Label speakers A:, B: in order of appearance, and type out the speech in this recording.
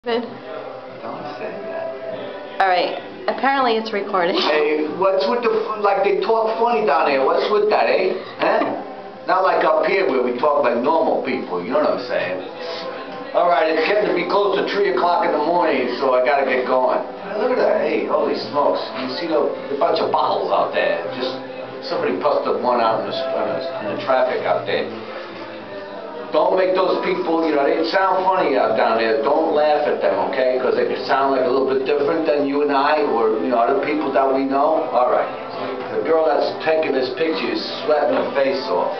A: Good.
B: Don't say that.
A: Alright, apparently it's recording.
B: Hey, what's with the, like they talk funny down there, what's with that, eh? Huh? Not like up here where we talk like normal people, you know what I'm saying? Alright, it's getting to be close to 3 o'clock in the morning, so I gotta get going. Hey, look at that, hey, holy smokes. You see the bunch of bottles out there. Just, somebody busted one out in the traffic out there. Don't make those people, you know, they sound funny out down there. Don't laugh at them, okay? Because they can sound like a little bit different than you and I or, you know, other people that we know. All right. The girl that's taking this picture is sweating her face off.